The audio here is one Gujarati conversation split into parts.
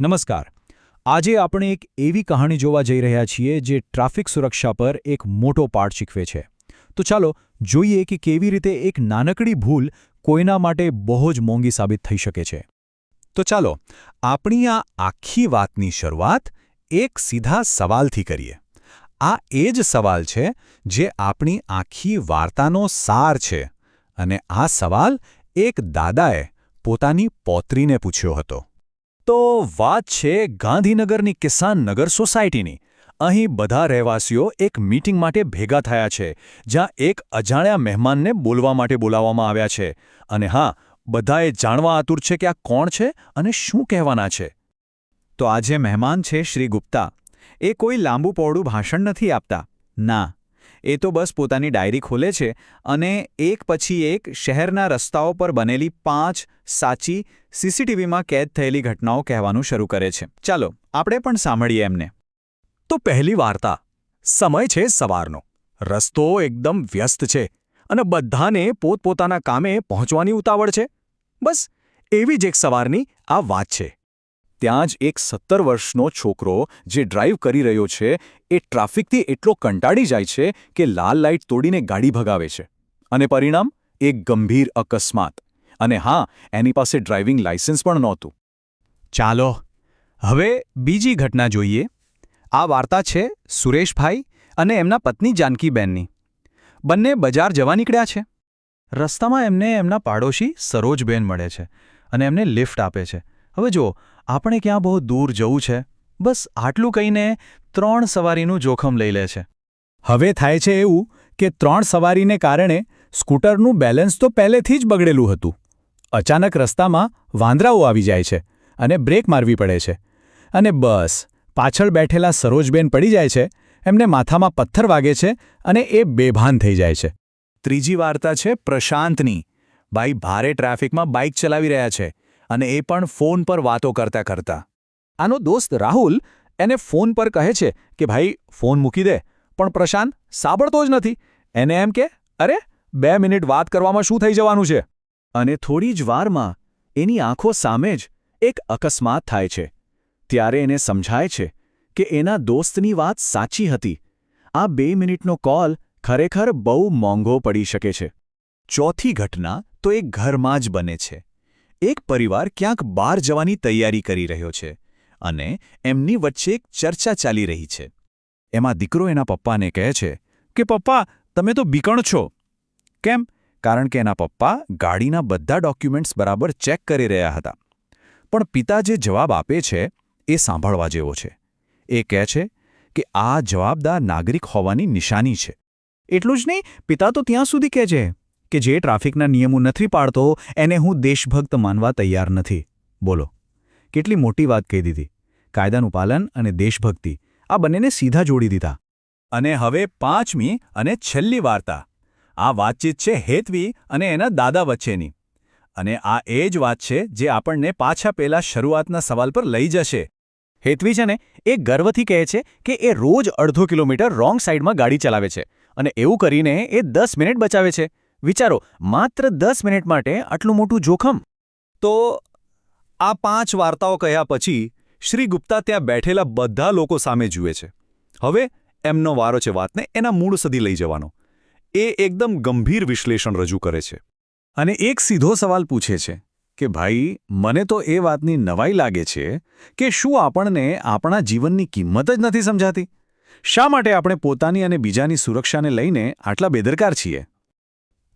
નમસ્કાર. આજે આપણે એક એવી કહાણી જોવા જઈ રહ્યા છીએ જે ટ્રાફિક સુરક્ષા પર એક મોટો પાઠ શીખવે છે. તો ચાલો જોઈએ કે કેવી રીતે એક નાનકડી ભૂલ કોઈના માટે બહુ જ મોંઘી સાબિત થઈ શકે છે. તો ચાલો આપણી આ આખી વાતની શરૂઆત એક સીધા સવાલથી કરીએ. આ એ જ સવાલ છે જે આપણી આખી વાર્તાનો સાર છે અને આ સવાલ એક દાદાએ પોતાની પૌત્રીને પૂછ્યો હતો. તો વાત છે ગાંધીનગરની કિસાન નગર સોસાયટીની. અહીં બધા રહેવાસીઓ એક મીટિંગ માટે ભેગા થયા છે, જ્યાં એક અજાણ્યા મહેમાનને બોલવા માટે બોલાવવામાં આવ્યા છે. અને હા, બધાએ જાણવા આતુર છે કે આ કોણ છે અને શું કહેવાના છે. તો આ જે મહેમાન છે શ્રી ગુપ્તા, એ કોઈ લાંબુ પહોળું ભાષણ નથી આપતા. ના, એ તો બસ પોતાની ડાયરી ખોલે છે અને એક પછી એક શહેરના રસ્તાઓ પર બનેલી 5 સાચી સીસીટીવીમાં કેદ થયેલી ઘટનાઓ કહેવાનું શરૂ કરે છે. ચાલો આપણે પણ સાંભળીએ એમને. તો પહેલી વાર્તા. સમય છે સવારનો. રસ્તો એકદમ વ્યસ્ત છે અને બધાને પોતપોતાના કામે પહોંચવાની ઉતાવળ છે. બસ એવી જ એક સવારની આ વાત છે. ત્યાં જ એક 17 વર્ષનો છોકરો જે ડ્રાઈવ કરી રહ્યો છે એ ટ્રાફિકથી એટલો કંટાળી જાય છે કે લાલ લાઇટ તોડીને ગાડી ભગાવે છે. અને પરિણામ? એક ગંભીર અકસ્માત. અને હા, એની પાસે ડ્રાઇવિંગ લાયસન્સ પણ નહોતું. ચાલો હવે બીજી ઘટના જોઈએ. આ વાર્તા છે સુરેશભાઈ અને એમના પત્ની જાનકીબેનની. બંને બજાર જવા નીકળ્યા છે. રસ્તામાં એમને એમના પાડોશી સરોજબેન મળે છે અને એમને લિફ્ટ આપે છે. હવે જો આપણે ક્યાં બહુ દૂર જવું છે, બસ આટલું કહીને 3 સવારીનું જોખમ લઈ લે છે. હવે થાય છે એવું કે 3 સવારીને કારણે સ્કૂટરનું બેલેન્સ તો પહેલેથી જ બગડેલું હતું. અચાનક રસ્તામાં વાંદરાઓ આવી જાય છે અને બ્રેક મારવી પડે છે. અને બસ પાછળ બેઠેલા સરોજબેન પડી જાય છે, એમને માથામાં પથ્થર વાગે છે અને એ બેભાન થઈ જાય છે. ત્રીજી વાર્તા છે પ્રશાંતની. ભાઈ ભારે ટ્રાફિકમાં બાઇક ચલાવી રહ્યા છે અને એ પણ ફોન પર વાતો કરતા કરતા. આનો દોસ્ત રાહુલ એને ફોન પર કહે છે કે ભાઈ ફોન મૂકી દે, પણ પ્રશાંત સાંભળતો જ નથી. એને એમ કે અરે 2 મિનિટ વાત કરવામાં શું થઈ જવાનું છે. અને થોડી જ વારમાં એની આંખો સામે જ એક અકસ્માત થાય છે. ત્યારે એને સમજાય છે કે એના દોસ્તની વાત સાચી હતી. આ 2 મિનિટનો કોલ ખરેખર બહુ મોંઘો પડી શકે છે. ચોથી ઘટના તો એક ઘરમાં જ બને છે. એક પરિવાર ક્યાંક બહાર જવાની તૈયારી કરી રહ્યો છે અને એમની વચ્ચે એક ચર્ચા ચાલી રહી છે. એમાં દીકરો એના પપ્પાને કહે છે કે પપ્પા, તમે તો બીકણ છો. કેમ? કારણ કે એના પપ્પા ગાડીના બધા ડોક્યુમેન્ટ્સ બરાબર ચેક કરી રહ્યા હતા. પણ પિતા જે જવાબ આપે છે એ સાંભળવા જેવો છે. એ કહે છે કે આ જવાબદાર નાગરિક હોવાની નિશાની છે. એટલું જ નહીં, પિતા તો ત્યાં સુધી કહે છે કે જે ટ્રાફિકના નિયમો નથી પાળતો એને હું દેશભક્ત માનવા તૈયાર નથી. બોલો, કેટલી મોટી વાત કહી દીધી. કાયદાનું પાલન અને દેશભક્તિ, આ બંનેને સીધા જોડી દીધા. અને હવે 5મી અને છેલ્લી વાર્તા. આ વાતચીત છે હેતવી અને એના દાદા વચ્ચેની. અને આ એ જ વાત છે જે આપણને પાછા પેલા શરૂઆતના સવાલ પર લઈ જશે. હેતવી છે ને, એ ગર્વથી કહે છે કે એ રોજ અડધો કિલોમીટર રોંગ સાઈડમાં ગાડી ચલાવે છે અને એવું કરીને એ 10 મિનિટ બચાવે છે. વિચારો, માત્ર 10 મિનિટ માટે આટલું મોટું જોખમ. તો આ 5 વાર્તાઓ કહ્યા પછી શ્રી ગુપ્તા ત્યાં બેઠેલા બધા લોકો સામે જુએ છે. હવે એમનો વારો છે વાતને એના મૂળ સુધી લઈ જવાનો. એ એકદમ ગંભીર વિશ્લેષણ રજૂ કરે છે અને એક સીધો સવાલ પૂછે છે કે ભાઈ, મને તો એ વાતની નવાઈ લાગે છે કે શું આપણને આપણા જીવનની કિંમત જ નથી સમજાતી? શા માટે આપણે પોતાની અને બીજાની સુરક્ષાને લઈને આટલા બેદરકાર છીએ?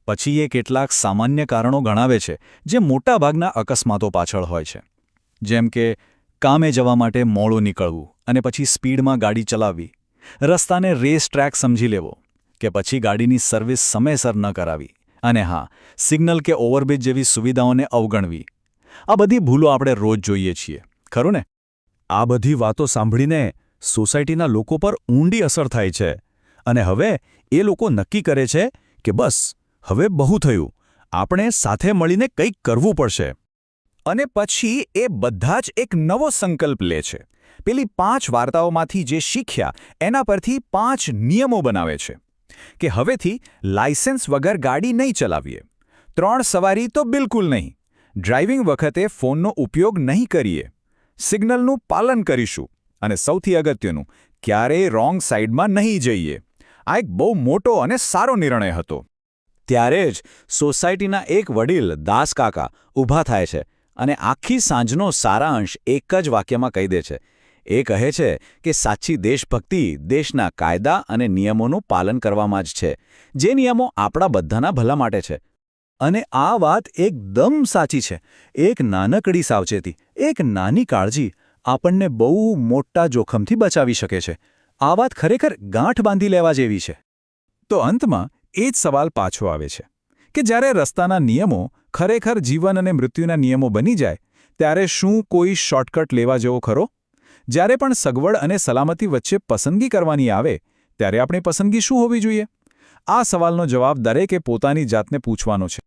પછી એ કેટલાક સામાન્ય કારણો ગણાવે છે જે મોટાભાગના અકસ્માતો પાછળ હોય છે. જેમ કે કામે જવા માટે મોડું નીકળવું અને પછી સ્પીડમાં ગાડી ચલાવવી, રસ્તાને રેસ ટ્રેક સમજી લેવો, કે પછી ગાડીની સર્વિસ સમયસર ન કરાવી, અને હા, સિગ્નલ કે ઓવરબ્રિજ જેવી સુવિધાઓને અવગણવી. આ બધી ભૂલો આપણે રોજ જોઈએ છીએ, ખરું ને? આ બધી વાતો સાંભળીને સોસાયટીના લોકો પર ઊંડી અસર થાય છે અને હવે એ લોકો નક્કી કરે છે કે બસ હવે બહુ થયું, આપણે સાથે મળીને કંઈક કરવું પડશે. અને પછી એ બધા જ એક નવો સંકલ્પ લે છે. પેલી 5 વાર્તાઓમાંથી જે શીખ્યા એના પરથી 5 નિયમો બનાવે છે કે હવેથી લાયસન્સ વગર ગાડી નહીં ચલાવીએ, 3 સવારી તો બિલકુલ નહીં, ડ્રાઇવિંગ વખતે ફોનનો ઉપયોગ નહીં કરીએ, સિગ્નલનું પાલન કરીશું અને સૌથી અગત્યનું, ક્યારેય રોંગ સાઈડમાં નહીં જઈએ. આ એક બહુ મોટો અને સારો નિર્ણય હતો. ત્યારે જ સોસાયટીના એક વડીલ દાસકાકા ઊભા થાય છે અને આખી સાંજનો સારાંશ એક જ વાક્યમાં કહી દે છે. એ કહે છે કે સાચી દેશભક્તિ દેશના કાયદા અને નિયમોનું પાલન કરવામાં જ છે, જે નિયમો આપણા બધાના ભલા માટે છે. અને આ વાત એકદમ સાચી છે. એક નાનકડી સાવચેતી, એક નાની કાળજી આપણને બહુ મોટા જોખમથી બચાવી શકે છે. આ વાત ખરેખર ગાંઠ બાંધી લેવા જેવી છે. તો અંતમાં એ જ સવાલ પાછો આવે છે કે જ્યારે રસ્તાના નિયમો ખરેખર જીવન અને મૃત્યુના નિયમો બની જાય, ત્યારે શું કોઈ શોર્ટકટ લેવા જેવો ખરો? જ્યારે પણ સગવડ અને સલામતી વચ્ચે પસંદગી કરવાની આવે, ત્યારે આપણી પસંદગી શું હોવી જોઈએ? આ સવાલનો જવાબ દરેકે પોતાની જાતને પૂછવાનો છે.